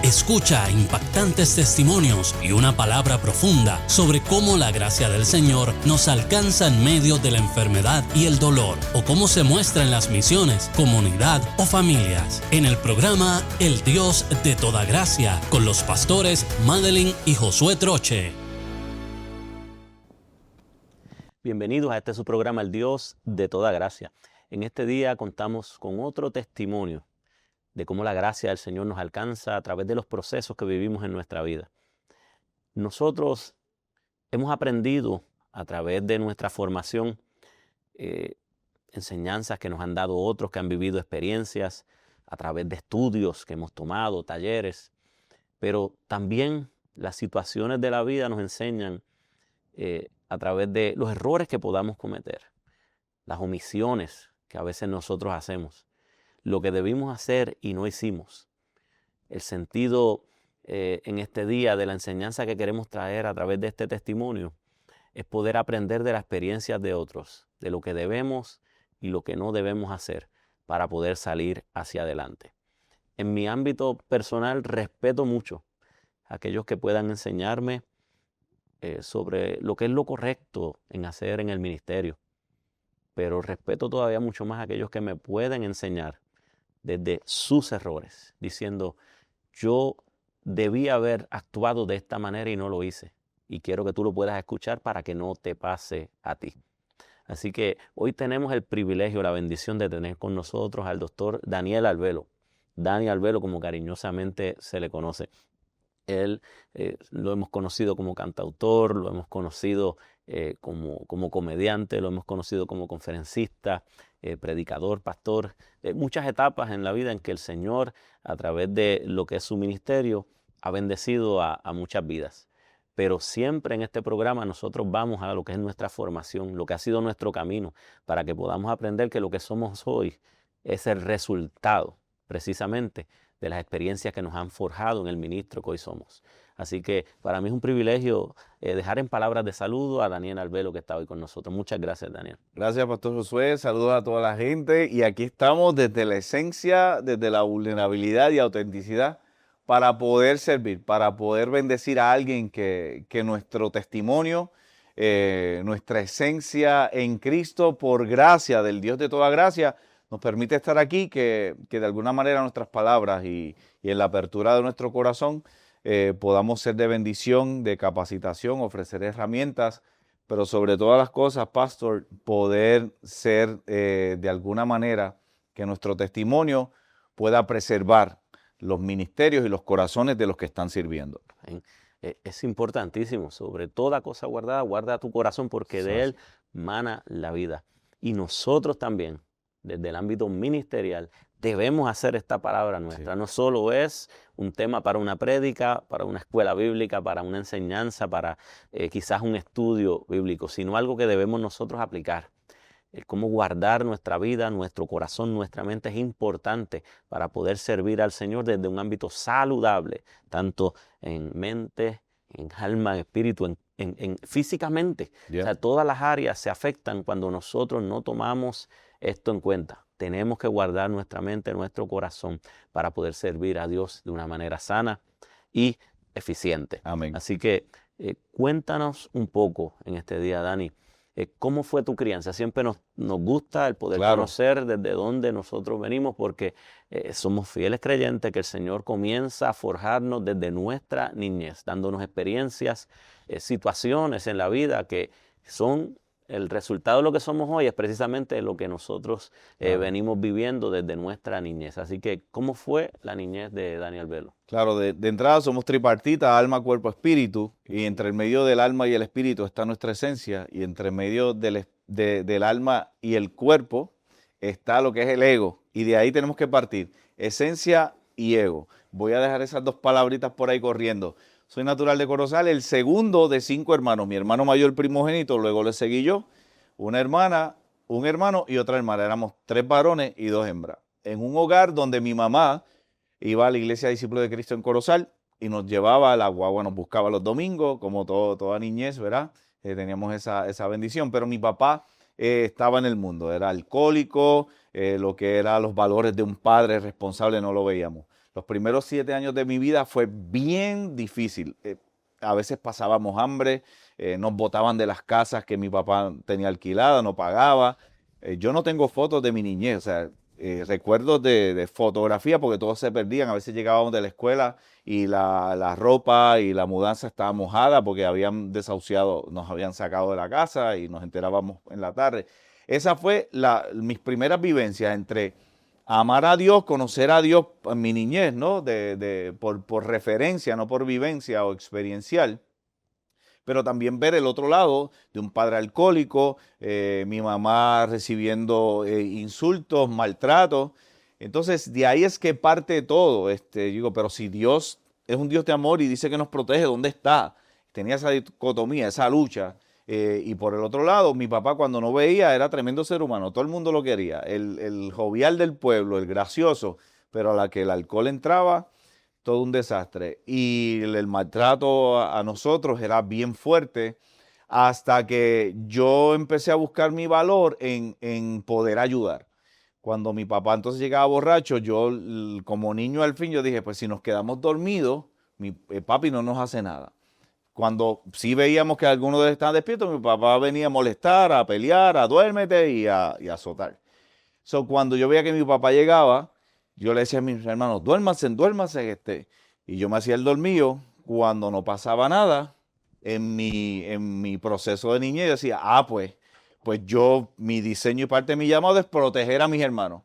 Escucha impactantes testimonios y una palabra profunda sobre cómo la gracia del Señor nos alcanza en medio de la enfermedad y el dolor, o cómo se muestra en las misiones, comunidad o familias. En el programa El Dios de Toda Gracia, con los pastores Madeline y Josué Troche. Bienvenidos a su programa El Dios de Toda Gracia. En este día contamos con otro testimonio de cómo la gracia del Señor nos alcanza a través de los procesos que vivimos en nuestra vida. Nosotros hemos aprendido a través de nuestra formación enseñanzas que nos han dado otros que han vivido experiencias, a través de estudios que hemos tomado, talleres, pero también las situaciones de la vida nos enseñan a través de los errores que podamos cometer, las omisiones que a veces nosotros hacemos, lo que debimos hacer y no hicimos. El sentido en este día de la enseñanza que queremos traer a través de este testimonio es poder aprender de las experiencias de otros, de lo que debemos y lo que no debemos hacer para poder salir hacia adelante. En mi ámbito personal respeto mucho a aquellos que puedan enseñarme sobre lo que es lo correcto en hacer en el ministerio, pero respeto todavía mucho más a aquellos que me pueden enseñar desde sus errores, diciendo, yo debí haber actuado de esta manera y no lo hice. Y quiero que tú lo puedas escuchar para que no te pase a ti. Así que hoy tenemos el privilegio, la bendición de tener con nosotros al doctor Daniel Albelo. Dani Albelo, como cariñosamente se le conoce. Él lo hemos conocido como cantautor, lo hemos conocido como comediante, lo hemos conocido como conferencista, predicador, pastor, muchas etapas en la vida en que el Señor, a través de lo que es su ministerio, ha bendecido a muchas vidas. Pero siempre en este programa nosotros vamos a lo que es nuestra formación, lo que ha sido nuestro camino, para que podamos aprender que lo que somos hoy es el resultado, precisamente, de las experiencias que nos han forjado en el ministro que hoy somos. Así que para mí es un privilegio dejar en palabras de saludo a Daniel Albelo, que está hoy con nosotros. Muchas gracias, Daniel. Gracias, Pastor Josué. Saludos a toda la gente. Y aquí estamos desde la esencia, desde la vulnerabilidad y autenticidad, para poder servir, para poder bendecir a alguien que nuestro testimonio, nuestra esencia en Cristo, por gracia del Dios de toda gracia, nos permite estar aquí, que de alguna manera nuestras palabras y en la apertura de nuestro corazón podamos ser de bendición, de capacitación, ofrecer herramientas, pero sobre todas las cosas, Pastor, poder ser de alguna manera que nuestro testimonio pueda preservar los ministerios y los corazones de los que están sirviendo. Es importantísimo, sobre toda cosa guardada, guarda tu corazón porque de él mana la vida. Y nosotros también, desde el ámbito ministerial, debemos hacer esta palabra nuestra. Sí. No solo es un tema para una prédica, para una escuela bíblica, para una enseñanza, para quizás un estudio bíblico, sino algo que debemos nosotros aplicar. Cómo guardar nuestra vida, nuestro corazón, nuestra mente es importante para poder servir al Señor desde un ámbito saludable, tanto en mente, en alma, en espíritu, en físicamente. Yeah. O sea, todas las áreas se afectan cuando nosotros no tomamos esto en cuenta. Tenemos que guardar nuestra mente, nuestro corazón para poder servir a Dios de una manera sana y eficiente. Amén. Así que cuéntanos un poco en este día, Dani, ¿cómo fue tu crianza? Siempre nos gusta el poder conocer desde dónde nosotros venimos porque somos fieles creyentes que el Señor comienza a forjarnos desde nuestra niñez, dándonos experiencias, situaciones en la vida que son el resultado de lo que somos hoy, es precisamente lo que nosotros venimos viviendo desde nuestra niñez. Así que, ¿cómo fue la niñez de Dani Albelo? Claro, de entrada somos tripartita, alma, cuerpo, espíritu, y entre el medio del alma y el espíritu está nuestra esencia, y entre el medio del alma y el cuerpo está lo que es el ego, y de ahí tenemos que partir, esencia y ego. Voy a dejar esas dos palabritas por ahí corriendo. Soy natural de Corozal, el segundo de 5 hermanos. Mi hermano mayor primogénito, luego le seguí yo, una hermana, un hermano y otra hermana. Éramos 3 varones y 2 hembras. En un hogar donde mi mamá iba a la iglesia Discípulos de Cristo en Corozal y nos llevaba a la guagua, nos buscaba los domingos, como toda niñez, ¿verdad? Teníamos esa bendición, pero mi papá estaba en el mundo, era alcohólico, lo que eran los valores de un padre responsable no lo veíamos. Los primeros 7 años de mi vida fue bien difícil. A veces pasábamos hambre, nos botaban de las casas que mi papá tenía alquiladas, no pagaba. Yo no tengo fotos de mi niñez, o sea, recuerdos de fotografía porque todos se perdían. A veces llegábamos de la escuela y la ropa y la mudanza estaba mojada porque habían desahuciado, nos habían sacado de la casa y nos enterábamos en la tarde. Esa fue mis primeras vivencias entre amar a Dios, conocer a Dios en mi niñez, ¿no? Por referencia, no por vivencia o experiencial. Pero también ver el otro lado de un padre alcohólico, mi mamá recibiendo insultos, maltratos. Entonces, de ahí es que parte todo. Digo, pero si Dios es un Dios de amor y dice que nos protege, ¿dónde está? Tenía esa dicotomía, esa lucha. Y por el otro lado, mi papá cuando no veía era tremendo ser humano, todo el mundo lo quería, el jovial del pueblo, el gracioso, pero a la que el alcohol entraba, todo un desastre. Y el maltrato a nosotros era bien fuerte hasta que yo empecé a buscar mi valor en poder ayudar. Cuando mi papá entonces llegaba borracho, yo como niño al fin, yo dije, pues si nos quedamos dormidos, mi papi no nos hace nada. Cuando sí veíamos que alguno de ellos estaba despierto, mi papá venía a molestar, a pelear, a duérmete y a azotar. Cuando yo veía que mi papá llegaba, yo le decía a mis hermanos, duérmanse. Y yo me hacía el dormido. Cuando no pasaba nada, en mi proceso de niñez, yo decía, pues mi diseño y parte de mi llamado es proteger a mis hermanos.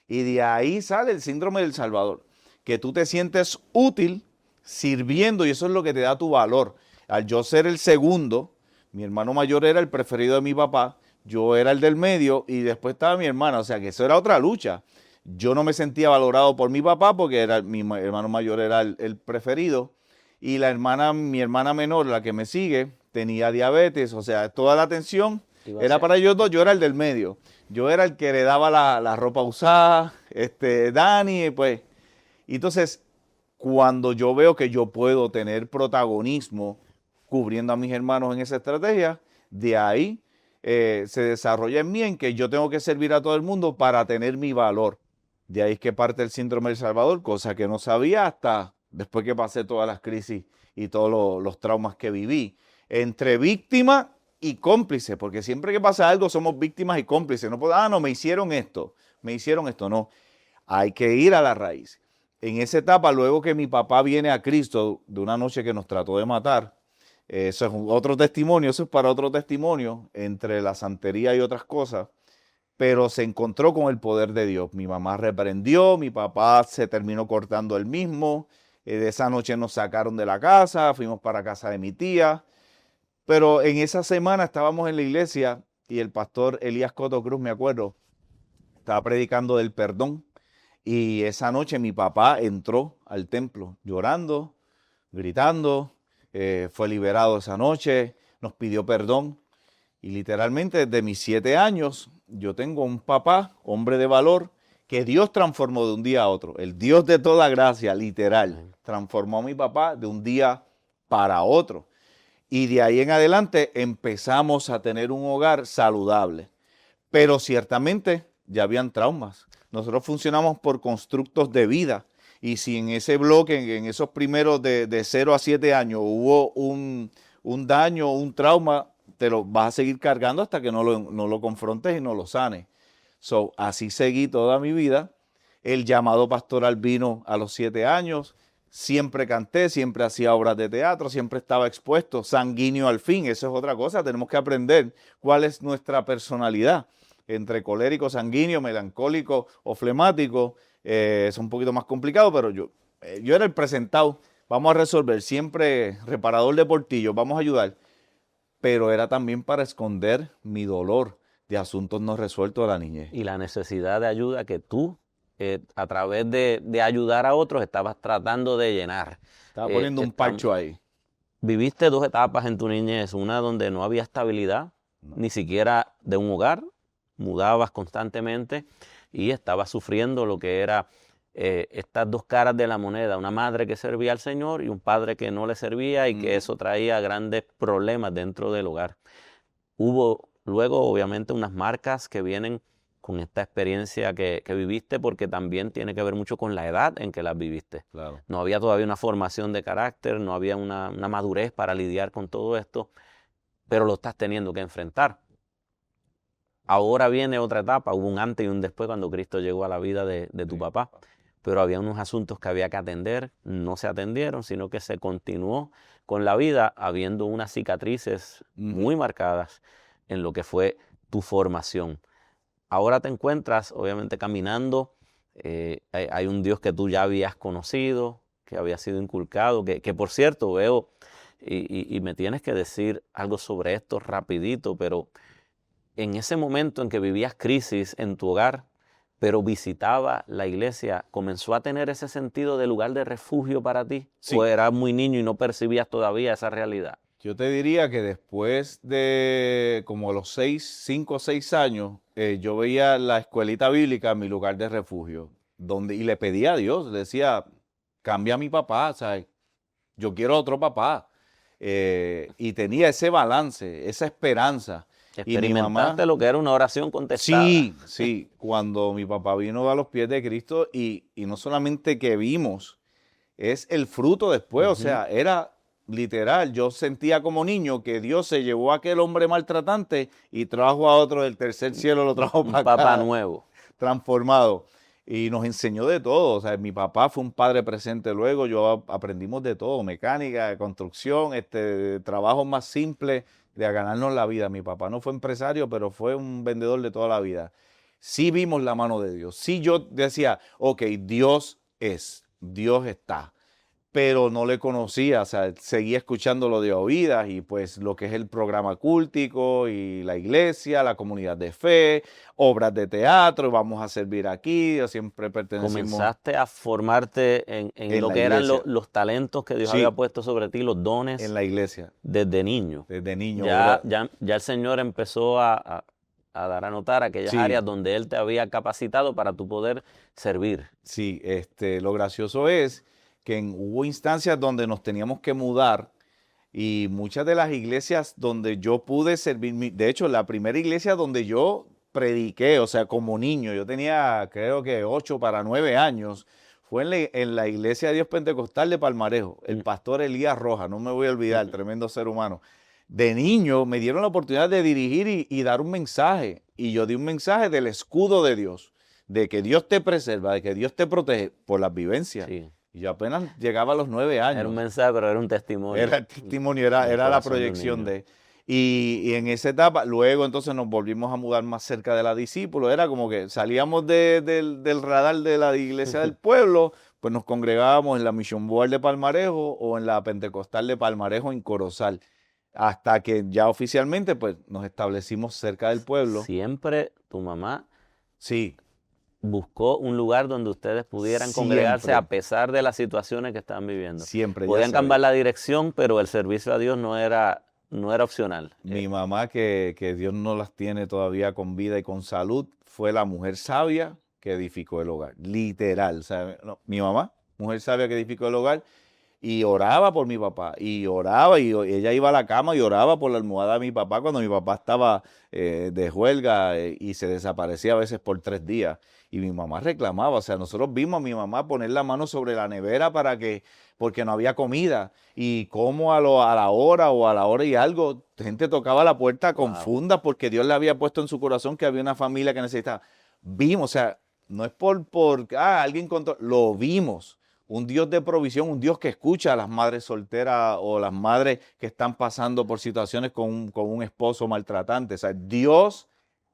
Y de ahí sale el síndrome del Salvador, que tú te sientes útil sirviendo y eso es lo que te da tu valor. Al yo ser el segundo, mi hermano mayor era el preferido de mi papá, yo era el del medio y después estaba mi hermana, o sea que eso era otra lucha. Yo no me sentía valorado por mi papá porque mi hermano mayor era el preferido y mi hermana menor, la que me sigue, tenía diabetes, o sea, toda la atención era para ellos dos, yo era el del medio. Yo era el que le daba la ropa usada, Dani, pues. Y entonces, cuando yo veo que yo puedo tener protagonismo cubriendo a mis hermanos en esa estrategia, de ahí se desarrolla en mí en que yo tengo que servir a todo el mundo para tener mi valor. De ahí es que parte el síndrome del Salvador, cosa que no sabía hasta después que pasé todas las crisis y todos los traumas que viví. Entre víctima y cómplice, porque siempre que pasa algo somos víctimas y cómplices. No puedo, no, me hicieron esto, no. Hay que ir a la raíz. En esa etapa, luego que mi papá viene a Cristo de una noche que nos trató de matar, eso es otro testimonio, eso es para otro testimonio, entre la santería y otras cosas, pero se encontró con el poder de Dios. Mi mamá reprendió, mi papá se terminó cortando él mismo, de esa noche nos sacaron de la casa, fuimos para casa de mi tía, pero en esa semana estábamos en la iglesia y el pastor Elías Coto Cruz, me acuerdo, estaba predicando del perdón. Y esa noche mi papá entró al templo llorando, gritando, fue liberado esa noche, nos pidió perdón. Y literalmente desde mis 7 años yo tengo un papá, hombre de valor, que Dios transformó de un día a otro. El Dios de toda gracia, literal, transformó a mi papá de un día para otro. Y de ahí en adelante empezamos a tener un hogar saludable. Pero ciertamente ya habían traumas. Nosotros funcionamos por constructos de vida y si en ese bloque, en esos primeros de 0 a 7 años hubo un daño, un trauma, te lo vas a seguir cargando hasta que no lo confrontes y no lo sanes. Así seguí toda mi vida. El llamado pastoral vino a los 7 años. Siempre canté, siempre hacía obras de teatro, siempre estaba expuesto, sanguíneo al fin. Eso es otra cosa, tenemos que aprender cuál es nuestra personalidad. Entre colérico, sanguíneo, melancólico o flemático, es un poquito más complicado, pero yo era el presentado, vamos a resolver, siempre reparador de portillos, vamos a ayudar, pero era también para esconder mi dolor de asuntos no resueltos de la niñez. Y la necesidad de ayuda que tú, a través de ayudar a otros, estabas tratando de llenar. Estaba poniendo un parcho ahí. Viviste 2 etapas en tu niñez, una donde no había estabilidad, ni siquiera de un hogar, mudabas constantemente y estabas sufriendo lo que era estas 2 caras de la moneda, una madre que servía al Señor y un padre que no le servía y que eso traía grandes problemas dentro del hogar. Hubo luego obviamente unas marcas que vienen con esta experiencia que viviste, porque también tiene que ver mucho con la edad en que las viviste. Claro. No había todavía una formación de carácter, no había una madurez para lidiar con todo esto, pero lo estás teniendo que enfrentar. Ahora viene otra etapa, hubo un antes y un después cuando Cristo llegó a la vida de tu papá, pero había unos asuntos que había que atender, no se atendieron, sino que se continuó con la vida habiendo unas cicatrices muy marcadas en lo que fue tu formación. Ahora te encuentras, obviamente, caminando, hay un Dios que tú ya habías conocido, que había sido inculcado, que por cierto veo, y me tienes que decir algo sobre esto rapidito, pero en ese momento en que vivías crisis en tu hogar, pero visitaba la iglesia, ¿comenzó a tener ese sentido de lugar de refugio para ti? Sí. ¿O eras muy niño y no percibías todavía esa realidad? Yo te diría que después de como los 5 o 6 años, yo veía la escuelita bíblica, mi lugar de refugio, y le pedía a Dios, le decía, cambia a mi papá, ¿sabes? Yo quiero otro papá. Y tenía ese balance, esa esperanza. Experimentaste lo que era una oración contestada. Sí, sí, cuando mi papá vino a los pies de Cristo y no solamente que vimos, es el fruto después, o sea, era literal, yo sentía como niño que Dios se llevó a aquel hombre maltratante y trajo a otro del tercer cielo, lo trajo para acá. Un papá nuevo. Transformado. Y nos enseñó de todo, o sea, mi papá fue un padre presente luego, aprendimos de todo, mecánica, construcción, trabajos más simples de ganarnos la vida. Mi papá no fue empresario, pero fue un vendedor de toda la vida. Sí vimos la mano de Dios, sí yo decía, ok, Dios está, pero no le conocía, o sea, seguía escuchándolo de oídas y pues lo que es el programa cultico y la iglesia, la comunidad de fe, obras de teatro, vamos a servir aquí, yo siempre pertenecimos. Comenzaste a formarte en lo que eran los talentos que Dios había puesto sobre ti, los dones. En la iglesia. Desde niño. Desde niño. Ya el Señor empezó a dar a notar aquellas áreas donde Él te había capacitado para tú poder servir. Sí, lo gracioso es que hubo instancias donde nos teníamos que mudar y muchas de las iglesias donde yo pude servir, de hecho la primera iglesia donde yo prediqué, o sea, como niño, yo tenía creo que 8 para 9 años, fue en la iglesia de Dios Pentecostal de Palmarejo, el pastor Elías Rojas, no me voy a olvidar, tremendo ser humano. De niño me dieron la oportunidad de dirigir y dar un mensaje, y yo di un mensaje del escudo de Dios, de que Dios te preserva, de que Dios te protege por las vivencias. Sí. Y yo apenas llegaba a los 9 años. Era un mensaje, pero era un testimonio. Era el testimonio, era la proyección de... Y en esa etapa, luego entonces nos volvimos a mudar más cerca de la discípulo. Era como que salíamos del radar de la iglesia del pueblo, pues nos congregábamos en la Mission Board de Palmarejo o en la Pentecostal de Palmarejo en Corozal. Hasta que ya oficialmente pues nos establecimos cerca del pueblo. Siempre tu mamá... Sí. Buscó un lugar donde ustedes pudieran congregarse a pesar de las situaciones que estaban viviendo. Siempre. Podían cambiar la dirección, pero el servicio a Dios no era opcional. Mi mamá, que Dios no las tiene todavía con vida y con salud, fue la mujer sabia que edificó el hogar. Literal. O sea, mi mamá, mujer sabia que edificó el hogar, y oraba por mi papá, y oraba, y ella iba a la cama y oraba por la almohada de mi papá cuando mi papá estaba de huelga y se desaparecía a veces por 3 días. Y mi mamá reclamaba, o sea, nosotros vimos a mi mamá poner la mano sobre la nevera porque no había comida. Y como a la hora y algo, gente tocaba la puerta confunda porque Dios le había puesto en su corazón que había una familia que necesitaba. Vimos, o sea, no es por alguien lo vimos. Un Dios de provisión, un Dios que escucha a las madres solteras o las madres que están pasando por situaciones con un esposo maltratante. O sea, Dios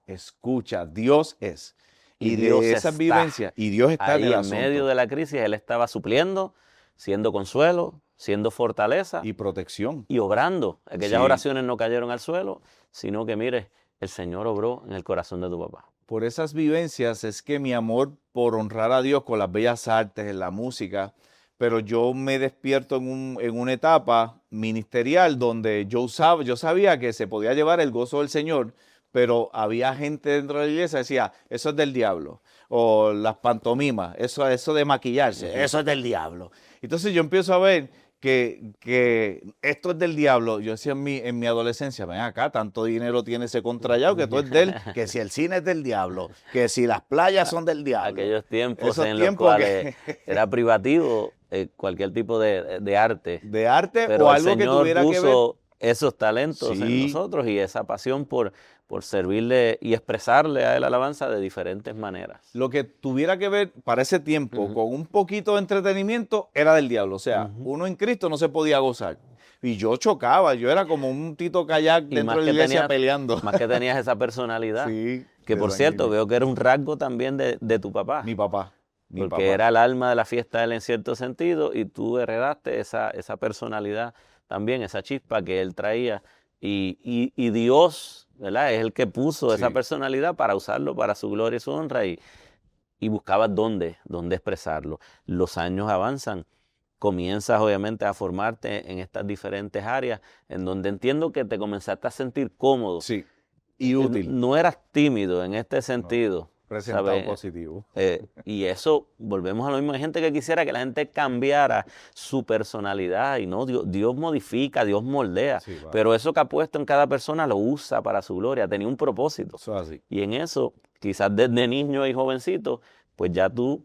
escucha, Dios es. Y Dios de esas vivencias, y Dios está ahí en el en asunto. medio de la crisis, Él estaba supliendo, siendo consuelo, siendo fortaleza. Y protección. Y obrando. Aquellas oraciones no cayeron al suelo, sino que, mire, el Señor obró en el corazón de tu papá. Por esas vivencias es que mi amor por honrar a Dios con las bellas artes, en la música, pero yo me despierto en una etapa ministerial donde yo sabía que se podía llevar el gozo del Señor, pero había gente dentro de la iglesia que decía, eso es del diablo, o las pantomimas, eso de maquillarse, eso es del diablo. Entonces yo empiezo a ver que esto es del diablo. Yo decía en mi adolescencia, ven acá, tanto dinero tiene ese contrallado que todo es de él, que si el cine es del diablo, que si las playas son del diablo. Aquellos tiempos Esos en tiempos los cuales era privativo cualquier tipo de arte. De arte pero o el algo que Señor tuviera que ver. puso esos talentos en Sí. nosotros y esa pasión por servirle y expresarle a él alabanza de diferentes maneras. Lo que tuviera que ver para ese tiempo con un poquito de entretenimiento era del diablo. O sea, uno en Cristo no se podía gozar. Y yo chocaba, yo era como un Tito Kayak Y dentro más de la que iglesia tenías, peleando. más que tenías esa personalidad. Sí, que por cierto, veo que era un rasgo también de tu papá. Mi papá. Porque era el alma de la fiesta de él en cierto sentido y tú heredaste esa personalidad también, esa chispa que él traía. Y Dios, ¿verdad? Es el que puso esa personalidad para usarlo para su gloria y su honra y buscabas dónde expresarlo. Los años avanzan, comienzas obviamente a formarte en estas diferentes áreas en donde entiendo que te comenzaste a sentir cómodo. Sí, y útil. No eras tímido en este sentido. Presentado ¿sabes? positivo. Y eso, volvemos a lo mismo. Hay gente que quisiera que la gente cambiara su personalidad y no, Dios modifica, Dios moldea. Sí, wow. Pero eso que ha puesto en cada persona lo usa para su gloria, tenía un propósito. Eso es así. Y en eso, quizás desde niño y jovencito, pues ya tú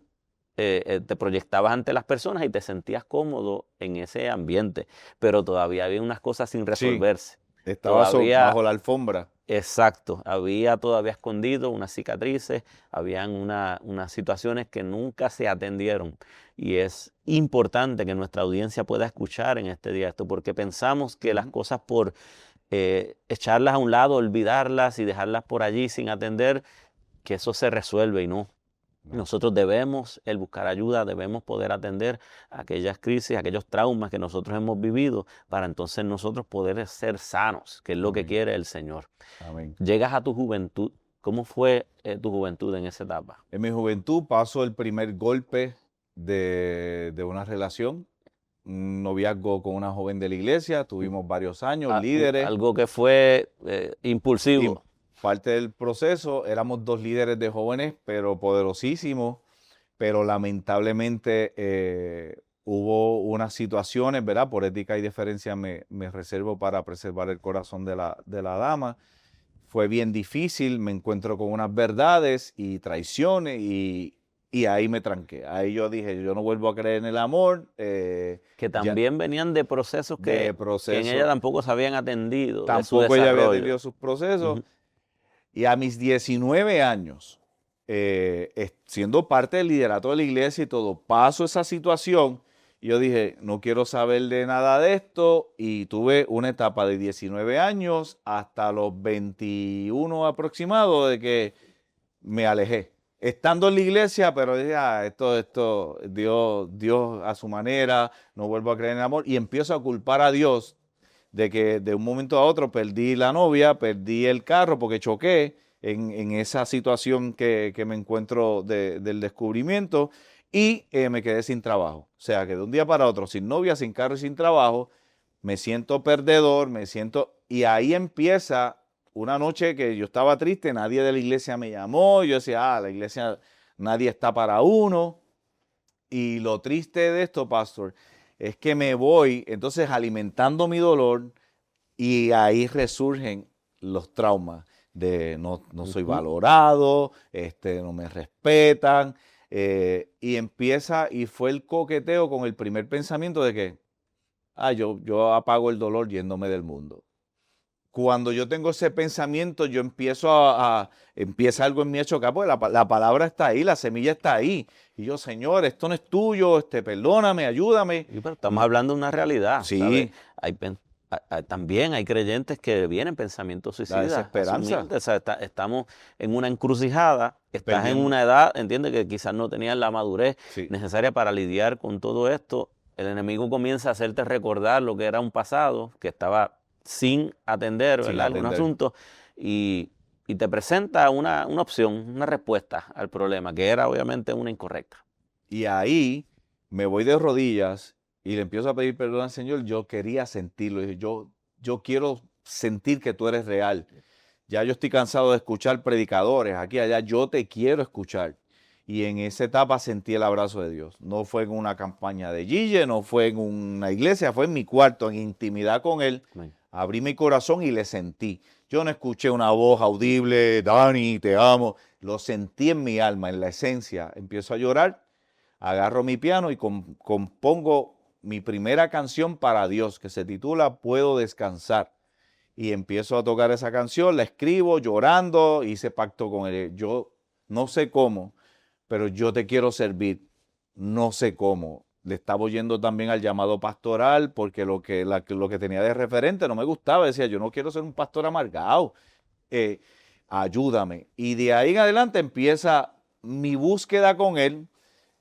te proyectabas ante las personas y te sentías cómodo en ese ambiente. Pero todavía había unas cosas sin resolverse. Sí, estaba Todavía, bajo la alfombra. Exacto, había todavía escondido unas cicatrices, habían unas situaciones que nunca se atendieron y es importante que nuestra audiencia pueda escuchar en este día esto porque pensamos que las cosas por echarlas a un lado, olvidarlas y dejarlas por allí sin atender, que eso se resuelve y no. Nosotros debemos buscar ayuda, debemos poder atender aquellas crisis, aquellos traumas que nosotros hemos vivido para entonces nosotros poder ser sanos, que es lo que quiere el Señor. Amén. Llegas a tu juventud. ¿Cómo fue tu juventud en esa etapa? En mi juventud paso el primer golpe de una relación, un noviazgo con una joven de la iglesia, tuvimos varios años, líderes. Algo que fue impulsivo. Parte del proceso, éramos 2 líderes de jóvenes, pero poderosísimos, pero lamentablemente hubo unas situaciones, ¿verdad? Por ética y deferencia me reservo para preservar el corazón de la dama. Fue bien difícil, me encuentro con unas verdades y traiciones y ahí me tranqué. Ahí yo dije, yo no vuelvo a creer en el amor. Que también venían de procesos que en ella tampoco se habían atendido. Tampoco ella había atendido sus procesos. Y a mis 19 años, siendo parte del liderato de la iglesia y todo, paso esa situación. Y yo dije, no quiero saber de nada de esto. Y tuve una etapa de 19 años hasta los 21 aproximados de que me alejé. Estando en la iglesia, pero dije, Dios a su manera, no vuelvo a creer en el amor. Y empiezo a culpar a Dios de que de un momento a otro perdí la novia, perdí el carro porque choqué en esa situación que me encuentro del descubrimiento y me quedé sin trabajo. O sea, que de un día para otro, sin novia, sin carro y sin trabajo, me siento perdedor, y ahí empieza una noche que yo estaba triste, nadie de la iglesia me llamó, yo decía, la iglesia, nadie está para uno. Y lo triste de esto, pastor, es que me voy entonces alimentando mi dolor y ahí resurgen los traumas de no soy valorado, no me respetan, y fue el coqueteo con el primer pensamiento de que yo apago el dolor yéndome del mundo. Cuando yo tengo ese pensamiento, yo empiezo empieza algo en mí a chocar, porque la palabra está ahí, la semilla está ahí. Y yo, Señor, esto no es tuyo, perdóname, ayúdame. Sí, pero estamos hablando de una realidad. Sí. También hay creyentes que vienen pensamientos suicidas. La desesperanza. O sea, estamos en una encrucijada, estás en una edad, entiendes, que quizás no tenías la madurez necesaria para lidiar con todo esto. El enemigo comienza a hacerte recordar lo que era un pasado, que estaba sin atender, ¿verdad? Algún asunto, y te presenta una opción, una respuesta al problema, que era obviamente una incorrecta. Y ahí me voy de rodillas y le empiezo a pedir perdón al Señor. Yo quería sentirlo. Yo quiero sentir que tú eres real. Ya yo estoy cansado de escuchar predicadores aquí y allá. Yo te quiero escuchar. Y en esa etapa sentí el abrazo de Dios. No fue en una campaña de Gille, no fue en una iglesia, fue en mi cuarto, en intimidad con Él. Amén. Abrí mi corazón y le sentí. Yo no escuché una voz audible, Dani, te amo. Lo sentí en mi alma, en la esencia. Empiezo a llorar, agarro mi piano y compongo mi primera canción para Dios, que se titula Puedo Descansar. Y empiezo a tocar esa canción, la escribo llorando, hice pacto con Él. Yo no sé cómo, pero yo te quiero servir. No sé cómo. Le estaba oyendo también al llamado pastoral porque lo que tenía de referente no me gustaba. Decía, yo no quiero ser un pastor amargado. Ayúdame. Y de ahí en adelante empieza mi búsqueda con Él,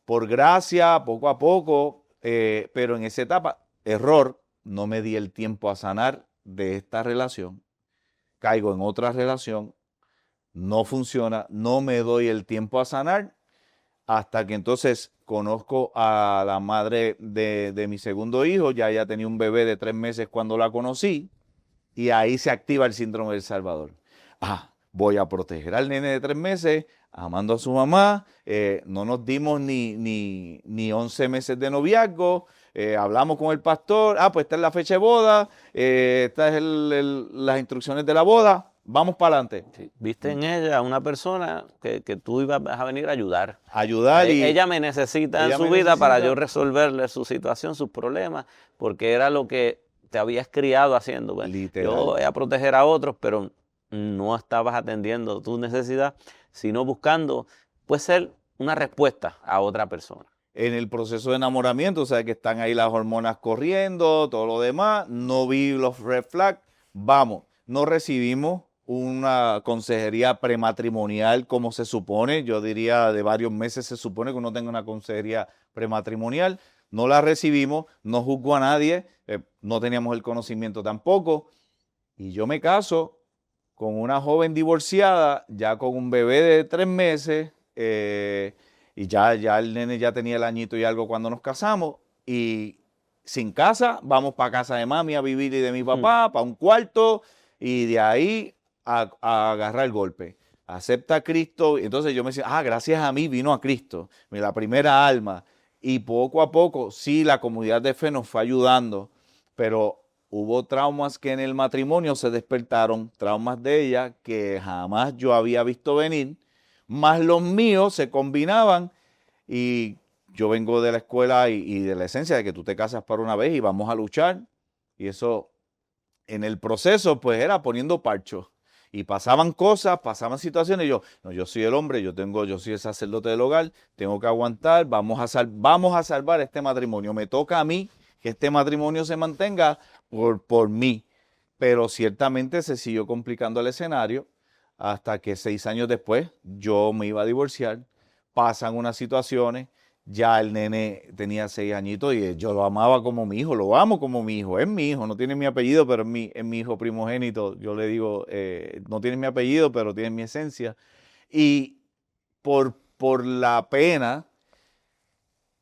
por gracia, poco a poco, pero en esa etapa, error, no me di el tiempo a sanar de esta relación. Caigo en otra relación, no funciona, no me doy el tiempo a sanar, hasta que entonces conozco a la madre de mi segundo hijo. Ya ella tenía un bebé de 3 meses cuando la conocí, y ahí se activa el síndrome del Salvador. Voy a proteger al nene de 3 meses, amando a su mamá. No nos dimos ni 11 meses de noviazgo. Hablamos con el pastor. Pues esta es la fecha de boda. Estas es las instrucciones de la boda. Vamos para adelante. Sí. Viste en ella una persona que tú ibas a venir a ayudar. Ayudar y... Ella me necesita en su vida para yo resolverle su situación, sus problemas, porque era lo que te habías criado haciendo. Pues. Yo voy a proteger a otros, pero no estabas atendiendo tu necesidad, sino buscando, puede ser una respuesta a otra persona. En el proceso de enamoramiento, o sea, que están ahí las hormonas corriendo, todo lo demás, no vi los red flags, no recibimos una consejería prematrimonial como se supone. Yo diría de varios meses se supone que uno tenga una consejería prematrimonial. No la recibimos, no juzgo a nadie, no teníamos el conocimiento tampoco. Y yo me caso con una joven divorciada, ya con un bebé de 3 meses, y ya el nene ya tenía el añito y algo cuando nos casamos, y sin casa, vamos para casa de mami a vivir y de mi papá, para un cuarto, y de ahí a agarrar el golpe. Acepta a Cristo. Entonces yo me decía, gracias a mí vino a Cristo, la primera alma. Y poco a poco, sí, la comunidad de fe nos fue ayudando, pero hubo traumas que en el matrimonio se despertaron, traumas de ella que jamás yo había visto venir, más los míos se combinaban. Y yo vengo de la escuela y de la esencia de que tú te casas para una vez y vamos a luchar. Y eso, en el proceso, pues era poniendo parchos. Y pasaban cosas, pasaban situaciones. Y yo soy el hombre, yo soy el sacerdote del hogar, tengo que aguantar, vamos a salvar este matrimonio. Me toca a mí que este matrimonio se mantenga por mí. Pero ciertamente se siguió complicando el escenario hasta que 6 años después yo me iba a divorciar. Pasan unas situaciones, ya el nene tenía 6 añitos y yo lo amaba como mi hijo, lo amo como mi hijo, es mi hijo, no tiene mi apellido, pero es mi hijo primogénito. Yo le digo, no tiene mi apellido, pero tiene mi esencia. Y por la pena,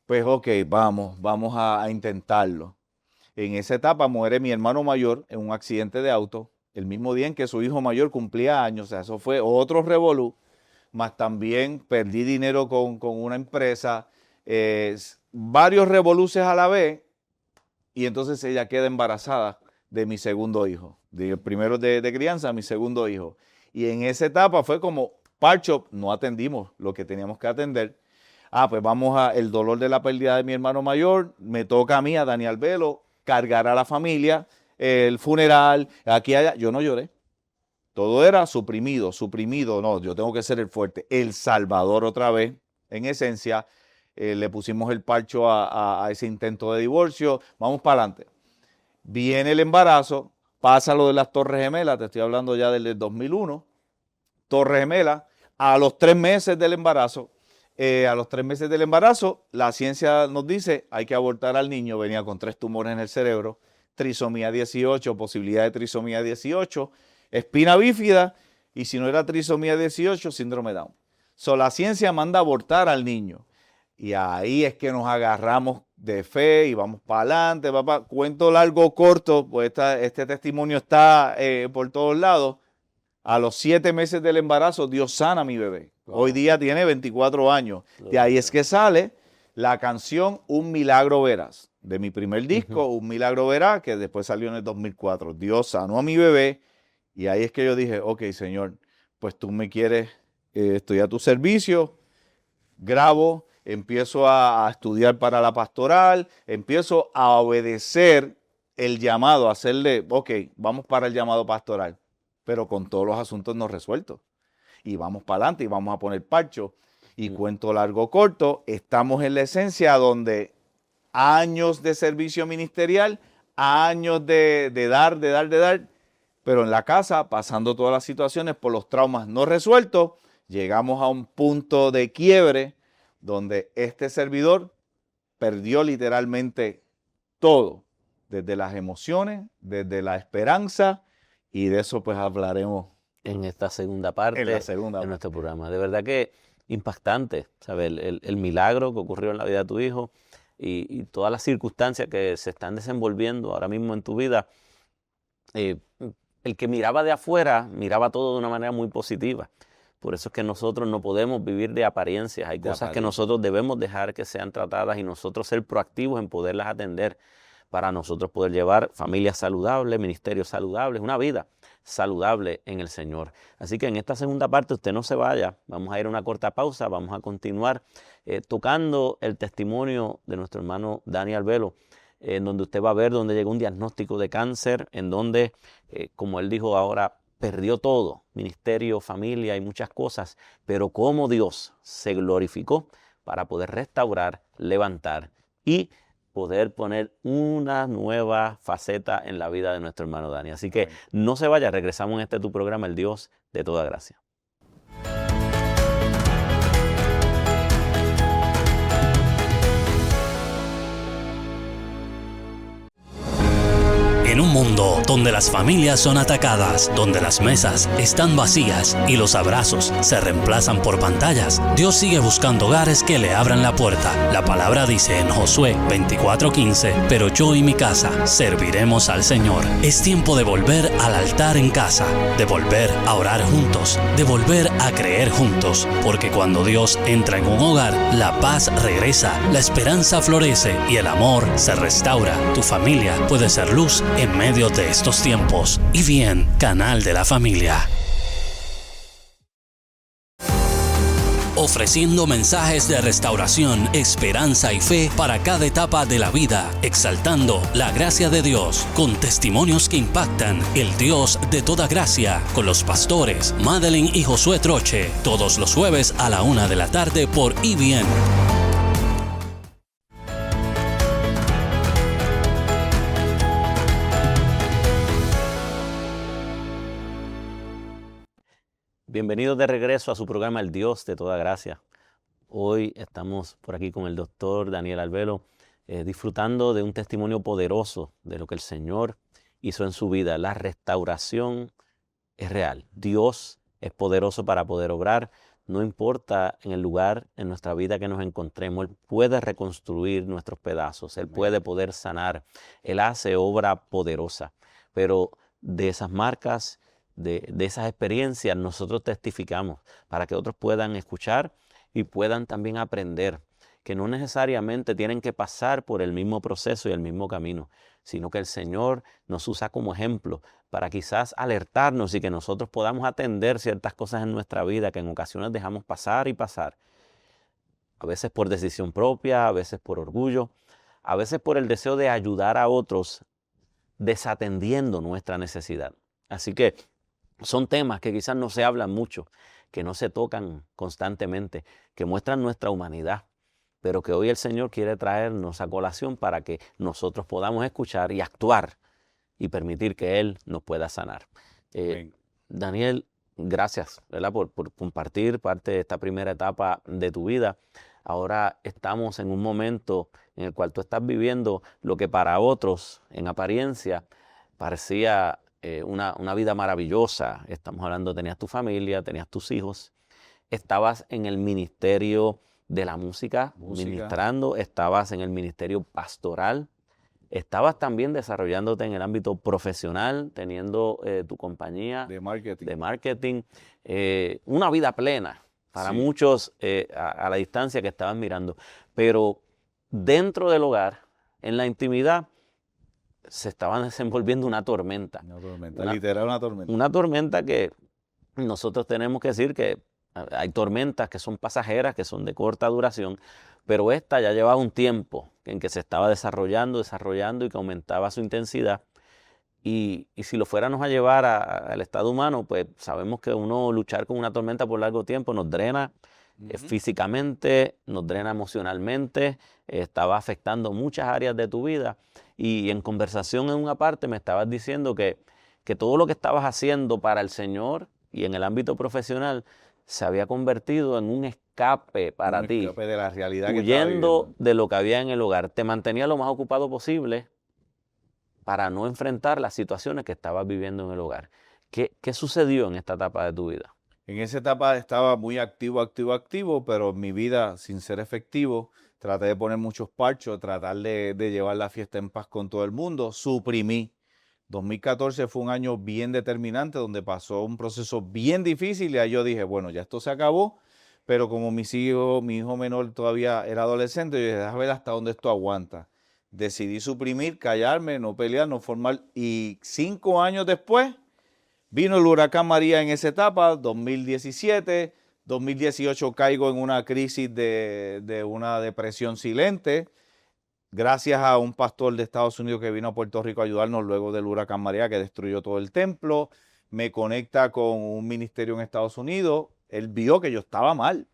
pues ok, vamos a intentarlo. En esa etapa muere mi hermano mayor en un accidente de auto, el mismo día en que su hijo mayor cumplía años. O sea, eso fue otro revolú. Más también perdí dinero con una empresa, varios revoluces a la vez, y entonces ella queda embarazada de mi segundo hijo, del primero de crianza, mi segundo hijo. Y en esa etapa fue como parcho, no atendimos lo que teníamos que atender. Pues el dolor de la pérdida de mi hermano mayor, me toca a mí, a Daniel Velo, cargar a la familia, el funeral, aquí allá. Yo no lloré. Todo era suprimido, no, yo tengo que ser el fuerte, el salvador otra vez. En esencia, le pusimos el parcho a ese intento de divorcio, vamos para adelante. Viene el embarazo, pasa lo de las Torres Gemelas, te estoy hablando ya del 2001, Torres Gemelas, a los 3 meses del embarazo, la ciencia nos dice, hay que abortar al niño, venía con 3 tumores en el cerebro, trisomía 18, posibilidad de trisomía 18, espina bífida, y si no era trisomía 18, síndrome Down. La ciencia manda a abortar al niño. Y ahí es que nos agarramos de fe y vamos para adelante, papá. Cuento largo, corto, pues este testimonio está por todos lados. A los 7 meses del embarazo, Dios sana a mi bebé. Hoy día tiene 24 años. De ahí es que sale la canción Un Milagro Verás, de mi primer disco, Un Milagro Verás, que después salió en el 2004. Dios sanó a mi bebé y ahí es que yo dije, ok, Señor, pues tú me quieres, estoy a tu servicio, grabo, empiezo a estudiar para la pastoral, empiezo a obedecer el llamado, a hacerle, ok, vamos para el llamado pastoral, pero con todos los asuntos no resueltos. Y vamos para adelante y vamos a poner parcho. Y cuento largo corto, estamos en la esencia donde años de servicio ministerial, años de dar, pero en la casa, pasando todas las situaciones por los traumas no resueltos, llegamos a un punto de quiebre donde este servidor perdió literalmente todo, desde las emociones, desde la esperanza, y de eso pues hablaremos en esta segunda parte de nuestro programa. De verdad que impactante, ¿sabes? El milagro que ocurrió en la vida de tu hijo y todas las circunstancias que se están desenvolviendo ahora mismo en tu vida. El que miraba de afuera, miraba todo de una manera muy positiva. Por eso es que nosotros no podemos vivir de apariencias. Hay cosas que nosotros debemos dejar que sean tratadas y nosotros ser proactivos en poderlas atender para nosotros poder llevar familias saludables, ministerios saludables, una vida saludable en el Señor. Así que en esta segunda parte usted no se vaya, vamos a ir a una corta pausa, vamos a continuar tocando el testimonio de nuestro hermano Dani Albelo, en donde usted va a ver donde llegó un diagnóstico de cáncer, en donde, como él dijo ahora, perdió todo, ministerio, familia y muchas cosas, pero cómo Dios se glorificó para poder restaurar, levantar y poder poner una nueva faceta en la vida de nuestro hermano Dani. Así que no se vaya, regresamos en este tu programa, El Dios de Toda Gracia. En un mundo donde las familias son atacadas, donde las mesas están vacías y los abrazos se reemplazan por pantallas, Dios sigue buscando hogares que le abran la puerta. La palabra dice en Josué 24:15, pero yo y mi casa serviremos al Señor. Es tiempo de volver al altar en casa, de volver a orar juntos, de volver a creer juntos, porque cuando Dios entra en un hogar, la paz regresa, la esperanza florece y el amor se restaura. Tu familia puede ser luz en medio de estos tiempos. Y bien, Canal de la Familia. Ofreciendo mensajes de restauración, esperanza y fe para cada etapa de la vida, exaltando la gracia de Dios, con testimonios que impactan. El Dios de Toda Gracia, con los pastores Madeline y Josué Troche, todos los jueves a la 1 de la tarde por IBN. Bienvenidos de regreso a su programa El Dios de Toda Gracia. Hoy estamos por aquí con el doctor Daniel Albelo, disfrutando de un testimonio poderoso de lo que el Señor hizo en su vida. La restauración es real. Dios es poderoso para poder obrar. No importa en el lugar en nuestra vida que nos encontremos, Él puede reconstruir nuestros pedazos. Él puede poder sanar. Él hace obra poderosa. Pero de esas marcas, de esas experiencias, nosotros testificamos para que otros puedan escuchar y puedan también aprender que no necesariamente tienen que pasar por el mismo proceso y el mismo camino, sino que el Señor nos usa como ejemplo para quizás alertarnos y que nosotros podamos atender ciertas cosas en nuestra vida que en ocasiones dejamos pasar y pasar. A veces por decisión propia, a veces por orgullo, a veces por el deseo de ayudar a otros desatendiendo nuestra necesidad. Así que son temas que quizás no se hablan mucho, que no se tocan constantemente, que muestran nuestra humanidad, pero que hoy el Señor quiere traernos a colación para que nosotros podamos escuchar y actuar y permitir que Él nos pueda sanar. Daniel, gracias, ¿verdad?, por compartir parte de esta primera etapa de tu vida. Ahora estamos en un momento en el cual tú estás viviendo lo que para otros, en apariencia, parecía una vida maravillosa. Estamos hablando, tenías tu familia, tenías tus hijos, estabas en el ministerio de la música, ministrando, estabas en el ministerio pastoral, estabas también desarrollándote en el ámbito profesional, teniendo tu compañía de marketing. Una vida plena, para Sí. muchos a la distancia que estaban mirando. Pero dentro del hogar, en la intimidad, se estaba desenvolviendo una tormenta. Una tormenta, Una- literal una tormenta. Una tormenta que nosotros tenemos que decir que hay tormentas que son pasajeras, que son de corta duración, pero esta ya llevaba un tiempo en que se estaba desarrollando y que aumentaba su intensidad. Y si lo fuéramos a llevar al estado humano, pues sabemos que uno luchar con una tormenta por largo tiempo nos drena físicamente, nos drena emocionalmente, estaba afectando muchas áreas de tu vida. Y en conversación en una parte me estabas diciendo que todo lo que estabas haciendo para el Señor y en el ámbito profesional se había convertido en un escape para Un ti, escape de la realidad que estaba huyendo viviendo. de lo que había en el hogar. Te mantenía lo más ocupado posible para no enfrentar las situaciones que estabas viviendo en el hogar. ¿Qué sucedió en esta etapa de tu vida? En esa etapa estaba muy activo, pero en mi vida, sin ser efectivo, traté de poner muchos parchos, tratar de llevar la fiesta en paz con todo el mundo, suprimí. 2014 fue un año bien determinante, donde pasó un proceso bien difícil y ahí yo dije, bueno, ya esto se acabó, pero como mi hijo menor todavía era adolescente, yo dije, déjame ver hasta dónde esto aguanta. Decidí suprimir, callarme, no pelear, no formar, y 5 años después, vino el huracán María en esa etapa, 2017, 2018 caigo en una crisis de una depresión silente, gracias a un pastor de Estados Unidos que vino a Puerto Rico a ayudarnos luego del huracán María que destruyó todo el templo, me conecta con un ministerio en Estados Unidos, él vio que yo estaba mal,